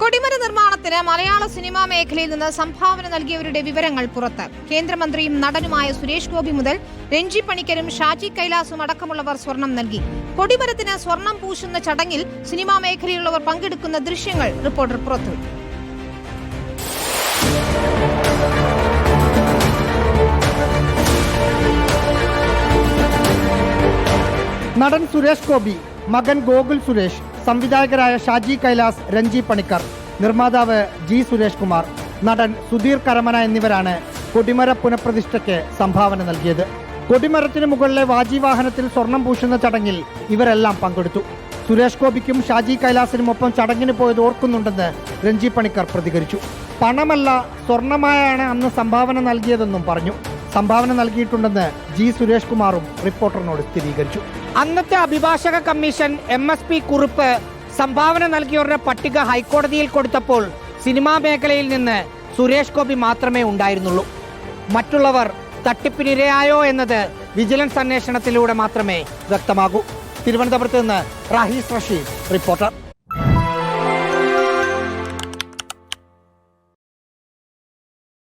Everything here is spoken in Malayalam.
കൊടിമര നിർമ്മാണത്തിന് മലയാള സിനിമാ മേഖലയിൽ നിന്ന് സംഭാവന നൽകിയവരുടെ വിവരങ്ങൾ പുറത്ത്. കേന്ദ്രമന്ത്രിയും നടനുമായ സുരേഷ് ഗോപി മുതൽ രഞ്ജി പണിക്കരും ഷാജി കൈലാസും അടക്കമുള്ളവർ സ്വർണം നൽകി. കൊടിമരത്തിന് സ്വർണം പൂശുന്ന ചടങ്ങിൽ സിനിമാ മേഖലയിലുള്ളവർ പങ്കെടുക്കുന്ന ദൃശ്യങ്ങൾ റിപ്പോർട്ടർ പുറത്തുവിട്ടു. നടൻ സുരേഷ് ഗോപി, മകൻ ഗോകുൽ സുരേഷ്, സംവിധായകരായ ഷാജി കൈലാസ്, രഞ്ജി പണിക്കർ, നിർമ്മാതാവ് ജി സുരേഷ് കുമാർ, നടൻ സുധീർ കരമന എന്നിവരാണ് കൊടിമര പുനഃപ്രതിഷ്ഠയ്ക്ക് സംഭാവന നൽകിയത്. കൊടിമരത്തിന് മുകളിലെ വാജിവാഹനത്തിൽ സ്വർണം പൂശുന്ന ചടങ്ങിൽ ഇവരെല്ലാം പങ്കെടുത്തു. സുരേഷ് ഗോപിക്കും ഷാജി കൈലാസിനുമൊപ്പം ചടങ്ങിന് പോയത് ഓർക്കുന്നുണ്ടെന്ന് രഞ്ജി പണിക്കർ പ്രതികരിച്ചു. പണമല്ല, സ്വർണമായാണ് അന്ന് സംഭാവന നൽകിയതെന്നും പറഞ്ഞു. സംഭാവന നൽകിയിട്ടുണ്ടെന്ന് ജി സുരേഷ് കുമാറും റിപ്പോർട്ടറിനോട് സ്ഥിരീകരിച്ചു. അന്നത്തെ അഭിഭാഷക കമ്മീഷൻ MSP കുറിപ്പ് സംഭാവന നൽകിയവരുടെ പട്ടിക ഹൈക്കോടതിയിൽ കൊടുത്തപ്പോൾ സിനിമാ മേഖലയിൽ നിന്ന് സുരേഷ് ഗോപി മാത്രമേ ഉണ്ടായിരുന്നുള്ളൂ. മറ്റുള്ളവർ തട്ടിപ്പിനിരയായോ എന്നത് വിജിലൻസ് അന്വേഷണത്തിലൂടെ മാത്രമേ വ്യക്തമാകൂ. തിരുവനന്തപുരത്ത് നിന്ന് റാഹീസ് റഷീദ്, റിപ്പോർട്ടർ.